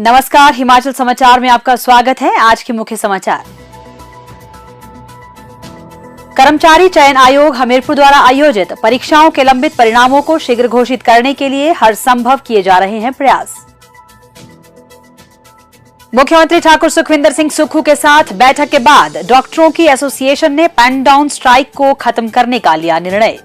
नमस्कार, हिमाचल समाचार में आपका स्वागत है। आज के मुख्य समाचार। कर्मचारी चयन आयोग हमीरपुर द्वारा आयोजित परीक्षाओं के लंबित परिणामों को शीघ्र घोषित करने के लिए हर संभव किए जा रहे हैं प्रयास। मुख्यमंत्री ठाकुर सुखविंदर सिंह सुक्खू के साथ बैठक के बाद डॉक्टरों की एसोसिएशन ने पेन डाउन स्ट्राइक को खत्म करने का लिया निर्णय।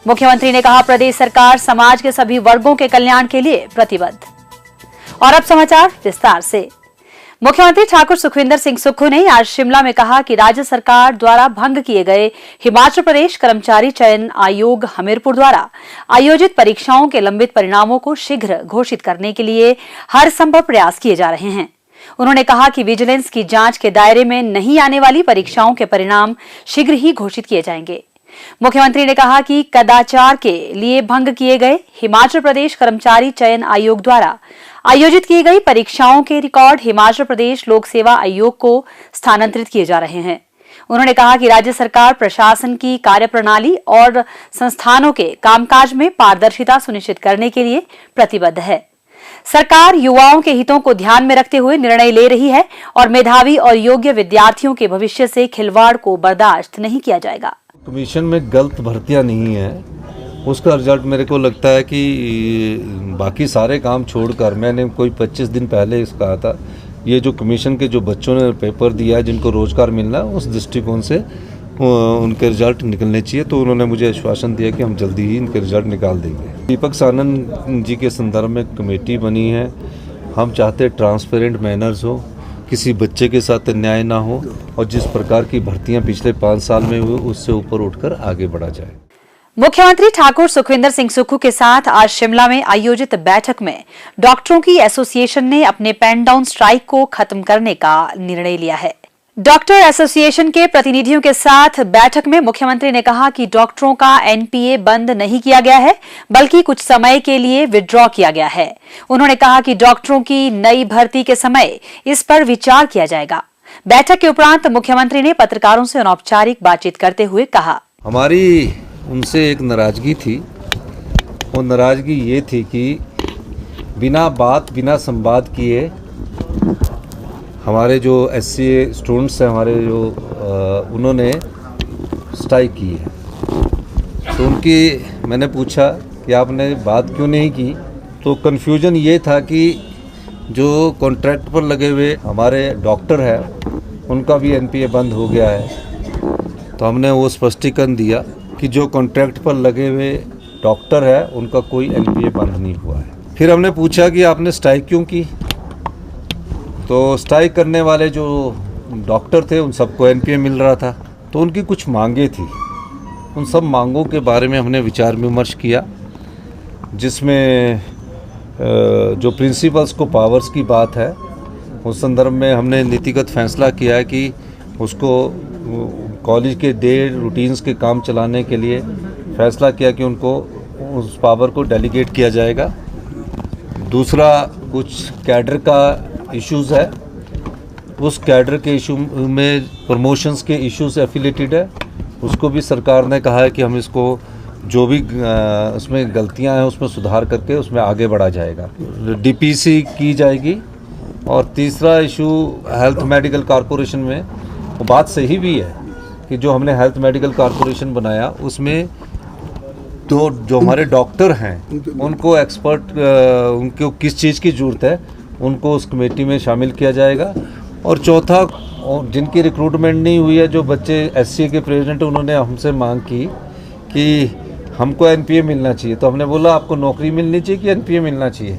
मुख्यमंत्री ने कहा, प्रदेश सरकार समाज के सभी वर्गों के कल्याण के लिए प्रतिबद्ध। और अब समाचार विस्तार से। मुख्यमंत्री ठाकुर सुखविंदर सिंह सुक्खू ने आज शिमला में कहा कि राज्य सरकार द्वारा भंग किए गए हिमाचल प्रदेश कर्मचारी चयन आयोग हमीरपुर द्वारा आयोजित परीक्षाओं के लंबित परिणामों को शीघ्र घोषित करने के लिए हर संभव प्रयास किए जा रहे हैं। उन्होंने कहा कि विजिलेंस की जांच के दायरे में नहीं आने वाली परीक्षाओं के परिणाम शीघ्र ही घोषित किए जाएंगे। मुख्यमंत्री ने कहा कि कदाचार के लिए भंग किए गए हिमाचल प्रदेश कर्मचारी चयन आयोग द्वारा आयोजित की गई परीक्षाओं के रिकॉर्ड हिमाचल प्रदेश लोक सेवा आयोग को स्थानांतरित किए जा रहे हैं। उन्होंने कहा कि राज्य सरकार प्रशासन की कार्यप्रणाली और संस्थानों के कामकाज में पारदर्शिता सुनिश्चित करने के लिए प्रतिबद्ध है। सरकार युवाओं के हितों को ध्यान में रखते हुए निर्णय ले रही है और मेधावी और योग्य विद्यार्थियों के भविष्य से खिलवाड़ को बर्दाश्त नहीं किया जाएगा। कमीशन में गलत भर्तियां नहीं है, उसका रिजल्ट मेरे को लगता है कि बाकी सारे काम छोड़कर, मैंने कोई 25 दिन पहले इस कहा था, ये जो कमीशन के जो बच्चों ने पेपर दिया है जिनको रोजगार मिलना है, उस दृष्टिकोण से उनके रिजल्ट निकलने चाहिए। तो उन्होंने मुझे आश्वासन दिया कि हम जल्दी ही इनके रिजल्ट निकाल देंगे। दीपक सानन जी के संदर्भ में कमेटी बनी है। हम चाहते ट्रांसपेरेंट मैनर्स हो, किसी बच्चे के साथ अन्याय ना हो और जिस प्रकार की भर्तियां पिछले 5 साल में हुई उससे ऊपर उठकर आगे बढ़ा जाए। मुख्यमंत्री ठाकुर सुखविंदर सिंह सुक्खू के साथ आज शिमला में आयोजित बैठक में डॉक्टरों की एसोसिएशन ने अपने पेन डाउन स्ट्राइक को खत्म करने का निर्णय लिया है। डॉक्टर एसोसिएशन के प्रतिनिधियों के साथ बैठक में मुख्यमंत्री ने कहा कि डॉक्टरों का एनपीए बंद नहीं किया गया है, बल्कि कुछ समय के लिए विड्रॉ किया गया है। उन्होंने कहा कि डॉक्टरों की नई भर्ती के समय इस पर विचार किया जाएगा। बैठक के उपरांत मुख्यमंत्री ने पत्रकारों से अनौपचारिक बातचीत करते हुए कहा, हमारी उनसे एक नाराजगी थी। वो नाराजगी ये थी कि बिना संवाद किए हमारे जो एससी स्टूडेंट्स हैं, हमारे जो उन्होंने स्ट्राइक की है। तो उनकी मैंने पूछा कि आपने बात क्यों नहीं की, तो कन्फ्यूजन ये था कि जो कॉन्ट्रैक्ट पर लगे हुए हमारे डॉक्टर हैं उनका भी एनपीए बंद हो गया है। तो हमने वो स्पष्टीकरण दिया कि जो कॉन्ट्रैक्ट पर लगे हुए डॉक्टर हैं उनका कोई एनपीए बंद नहीं हुआ है। फिर हमने पूछा कि आपने स्ट्राइक क्यों की, तो स्ट्राइक करने वाले जो डॉक्टर थे उन सबको एनपीए मिल रहा था। तो उनकी कुछ मांगे थी, उन सब मांगों के बारे में हमने विचार विमर्श किया, जिसमें जो प्रिंसिपल्स को पावर्स की बात है उस संदर्भ में हमने नीतिगत फैसला किया है कि उसको कॉलेज के डे रूटीन्स के काम चलाने के लिए फैसला किया कि उनको उस पावर को डेलीगेट किया जाएगा। दूसरा, कुछ कैडर का इश्यूज़ है, उस कैडर के इशू में प्रमोशंस के इशू से एफिलेटेड है, उसको भी सरकार ने कहा है कि हम इसको जो भी उसमें गलतियां हैं उसमें सुधार करके उसमें आगे बढ़ा जाएगा, डीपीसी की जाएगी। और तीसरा इशू हेल्थ मेडिकल कॉरपोरेशन में, वो बात सही भी है कि जो हमने हेल्थ मेडिकल कॉरपोरेशन बनाया उसमें तो जो हमारे डॉक्टर हैं उनको एक्सपर्ट, उनको किस चीज़ की ज़रूरत है उनको उस कमेटी में शामिल किया जाएगा। और चौथा, जिनकी रिक्रूटमेंट नहीं हुई है, जो बच्चे एससी के प्रेसिडेंट, उन्होंने हमसे मांग की कि हमको एनपीए मिलना चाहिए। तो हमने बोला आपको नौकरी मिलनी चाहिए कि एनपीए मिलना चाहिए,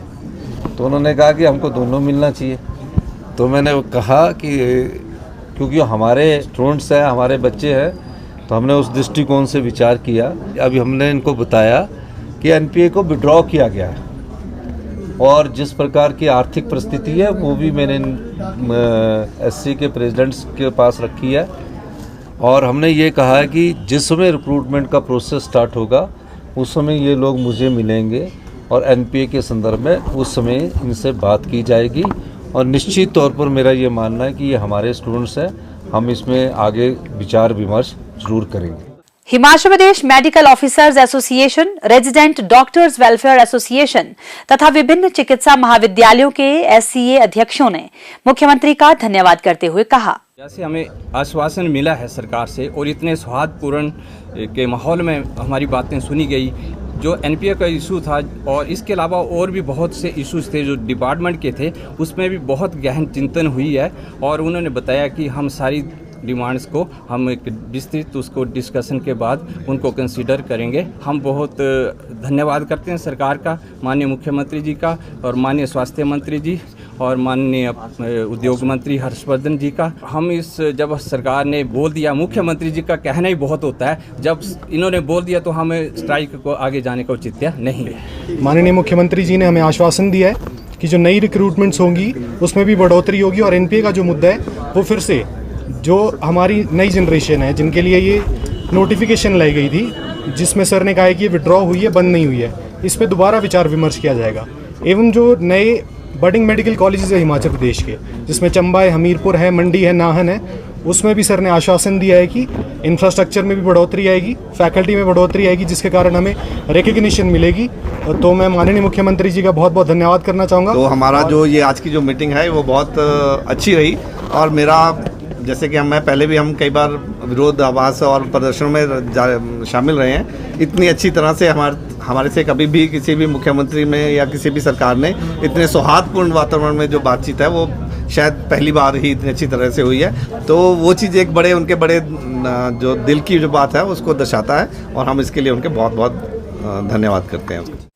तो उन्होंने कहा कि हमको दोनों मिलना चाहिए। तो मैंने कहा कि क्योंकि हमारे स्टूडेंट्स हैं, हमारे बच्चे हैं, तो हमने उस दृष्टिकोण से विचार किया। अभी हमने इनको बताया कि एनपीए को विड्रॉ किया गया है और जिस प्रकार की आर्थिक परिस्थिति है वो भी मैंने एससी के प्रेसिडेंट्स के पास रखी है। और हमने ये कहा है कि जिस समय रिक्रूटमेंट का प्रोसेस स्टार्ट होगा उस समय ये लोग मुझे मिलेंगे और एनपीए के संदर्भ में उस समय इनसे बात की जाएगी। और निश्चित तौर पर मेरा ये मानना है कि ये हमारे स्टूडेंट्स हैं, हम इसमें आगे विचार विमर्श जरूर करेंगे। Himachal Pradesh medical officers association, resident doctors welfare association तथा विभिन्न चिकित्सा महाविद्यालयों के एससीए अध्यक्षों ने मुख्यमंत्री का धन्यवाद करते हुए कहा, जैसे हमें आश्वासन मिला है सरकार से और इतने सौहार्दपूर्ण के माहौल में हमारी बातें सुनी गई, जो एनपीए का इशू था और इसके अलावा और भी बहुत से इश्यूज थे जो डिपार्टमेंट के थे, उसमें भी बहुत गहन चिंतन हुई है और उन्होंने बताया कि हम सारी डिमांड्स को हम एक विस्तृत उसको डिस्कशन के बाद उनको कंसीडर करेंगे। हम बहुत धन्यवाद करते हैं सरकार का, माननीय मुख्यमंत्री जी का और माननीय स्वास्थ्य मंत्री जी और माननीय उद्योग मंत्री हर्षवर्धन जी का। हम इस जब सरकार ने बोल दिया, मुख्यमंत्री जी का कहना ही बहुत होता है, जब इन्होंने बोल दिया तो हमें स्ट्राइक को आगे जाने का औचित्य नहीं है। माननीय मुख्यमंत्री जी ने हमें आश्वासन दिया है कि जो नई रिक्रूटमेंट्स होंगी उसमें भी बढ़ोतरी होगी और एनपीए का जो मुद्दा है वो फिर से जो हमारी नई जनरेशन है जिनके लिए ये नोटिफिकेशन लाई गई थी, जिसमें सर ने कहा है कि ये विड्रॉ हुई है, बंद नहीं हुई है, इस पर दोबारा विचार विमर्श किया जाएगा। एवं जो नए बडिंग मेडिकल कॉलेजेस है हिमाचल प्रदेश के, जिसमें चंबा है, हमीरपुर है, मंडी है, नाहन है, उसमें भी सर ने आश्वासन दिया है कि इंफ्रास्ट्रक्चर में भी बढ़ोतरी आएगी, फैकल्टी में बढ़ोतरी आएगी, जिसके कारण हमें रिकग्निशन मिलेगी। तो मैं माननीय मुख्यमंत्री जी का बहुत बहुत धन्यवाद करना चाहूँगा। तो हमारा जो ये आज की जो मीटिंग है वो बहुत अच्छी रही और मेरा जैसे कि मैं पहले भी हम कई बार विरोध आवास और प्रदर्शनों में शामिल रहे हैं, इतनी अच्छी तरह से हमारे से कभी भी किसी भी मुख्यमंत्री में या किसी भी सरकार ने इतने सौहार्दपूर्ण वातावरण में जो बातचीत है वो शायद पहली बार ही इतनी अच्छी तरह से हुई है। तो वो चीज़ एक उनके बड़े जो दिल की जो बात है उसको दर्शाता है और हम इसके लिए उनके बहुत बहुत धन्यवाद करते हैं।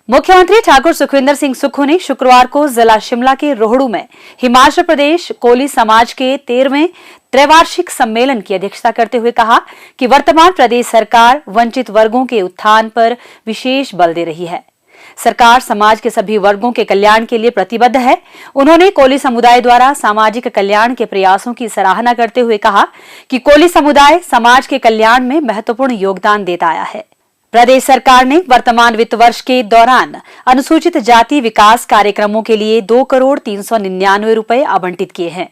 मुख्यमंत्री ठाकुर सुखविंदर सिंह सुक्खू ने शुक्रवार को जिला शिमला के रोहड़ू में हिमाचल प्रदेश कोली समाज के 13वें त्रैवार्षिक सम्मेलन की अध्यक्षता करते हुए कहा कि वर्तमान प्रदेश सरकार वंचित वर्गों के उत्थान पर विशेष बल दे रही है। सरकार समाज के सभी वर्गों के कल्याण के लिए प्रतिबद्ध है। उन्होंने कोली समुदाय द्वारा सामाजिक कल्याण के प्रयासों की सराहना करते हुए कहा कि कोली समुदाय समाज के कल्याण में महत्वपूर्ण योगदान देता आया है। प्रदेश सरकार ने वर्तमान वित्त वर्ष के दौरान अनुसूचित जाति विकास कार्यक्रमों के लिए 2,399 रुपए आवंटित किए हैं।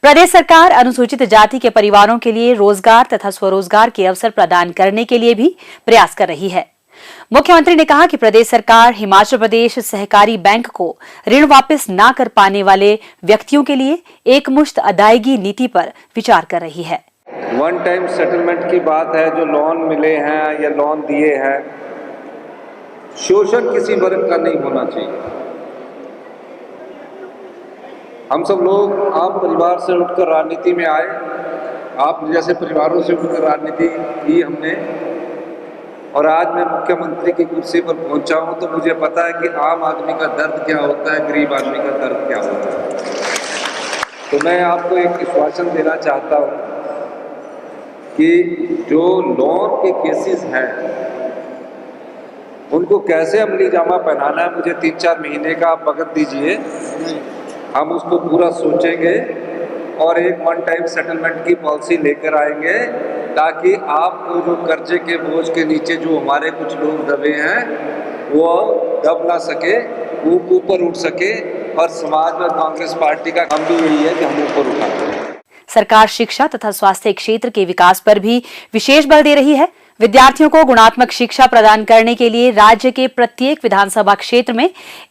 प्रदेश सरकार अनुसूचित जाति के परिवारों के लिए रोजगार तथा स्वरोजगार के अवसर प्रदान करने के लिए भी प्रयास कर रही है। मुख्यमंत्री ने कहा कि प्रदेश सरकार हिमाचल प्रदेश सहकारी बैंक को ऋण वापस न कर पाने वाले व्यक्तियों के लिए एकमुश्त अदायगी नीति पर विचार कर रही है। वन टाइम सेटलमेंट की बात है, जो लोन मिले हैं या लोन दिए हैं, शोषण किसी वर्ग का नहीं होना चाहिए। हम सब लोग आप परिवार से उठकर राजनीति में आए, आप जैसे परिवारों से उठकर राजनीति की हमने, और आज मैं मुख्यमंत्री की कुर्सी पर पहुंचा हूं तो मुझे पता है कि आम आदमी का दर्द क्या होता है, गरीब आदमी का दर्द क्या होता है। तो मैं आपको एक आश्वासन देना चाहता हूं कि जो लोन के केसेस हैं उनको कैसे अमली जामा पहनाना है, मुझे 3-4 महीने का आप वक्त दीजिए, हम उसको पूरा सोचेंगे और एक वन टाइम सेटलमेंट की पॉलिसी लेकर आएंगे ताकि आपको जो कर्जे के बोझ के नीचे जो हमारे कुछ लोग दबे हैं वो दब ना सके, वो ऊपर उठ सके। और समाज में कांग्रेस पार्टी का काम भी यही है कि हम ऊपर उठाते हैं। सरकार शिक्षा तथा स्वास्थ्य क्षेत्र के विकास पर भी विशेष बल दे रही है। विद्यार्थियों को गुणात्मक शिक्षा प्रदान करने के लिए राज्य के प्रत्येक विधानसभा क्षेत्र में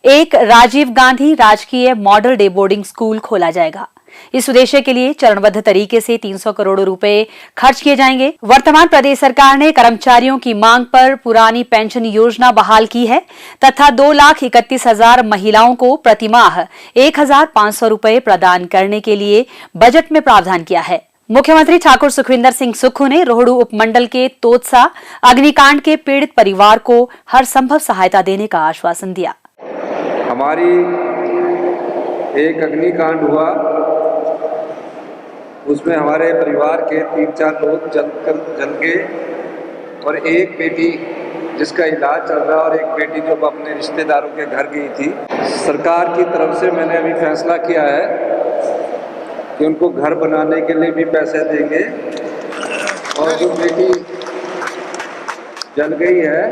एक राजीव गांधी राजकीय मॉडल डे बोर्डिंग स्कूल खोला जाएगा। इस उद्देश्य के लिए चरणबद्ध तरीके से 300 करोड़ रुपए खर्च किए जाएंगे। वर्तमान प्रदेश सरकार ने कर्मचारियों की मांग पर पुरानी पेंशन योजना बहाल की है तथा 2,31,000 महिलाओं को प्रतिमाह 1,500 रुपए प्रदान करने के लिए बजट में प्रावधान किया है। मुख्यमंत्री ठाकुर सुखविंदर सिंह सुक्खू ने रोहड़ू उपमंडल के तोतसा अग्निकांड के पीड़ित परिवार को हर संभव सहायता देने का आश्वासन दिया। हमारी एक अग्निकांड हुआ, उसमें हमारे परिवार के 3-4 लोग जल गए और एक बेटी जिसका इलाज चल रहा और एक बेटी जो अपने रिश्तेदारों के घर गई थी। सरकार की तरफ से मैंने अभी फैसला किया है कि उनको घर बनाने के लिए भी पैसे देंगे और जो बेटी जल गई है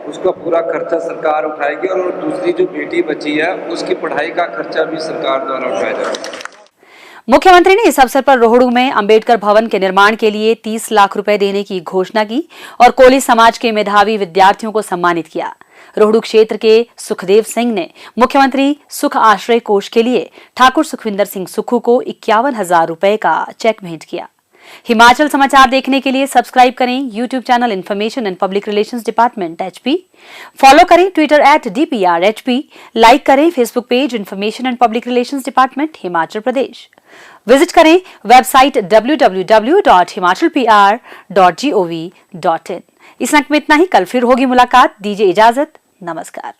उसका पूरा खर्चा सरकार उठाएगी और दूसरी जो बेटी बची है उसकी पढ़ाई का खर्चा भी सरकार द्वारा उठाया जाएगा। मुख्यमंत्री ने इस अवसर पर रोहड़ू में अंबेडकर भवन के निर्माण के लिए 30 लाख रुपए देने की घोषणा की और कोली समाज के मेधावी विद्यार्थियों को सम्मानित किया। रोहड़ू क्षेत्र के सुखदेव सिंह ने मुख्यमंत्री सुख आश्रय कोष के लिए ठाकुर सुखविंदर सिंह सुक्खू को 51,000 रुपए का चेक भेंट किया। हिमाचल समाचार देखने के लिए सब्सक्राइब करें YouTube channel information and public relations department HP, follow करें ट्विटर @DPRHP, लाइक करें Facebook page information and public relations department Himachal Pradesh, visit करें वेबसाइट www.himachalpr.gov.in। इस अंक में इतना ही। कल फिर होगी मुलाकात। दीजिए इजाजत। नमस्कार।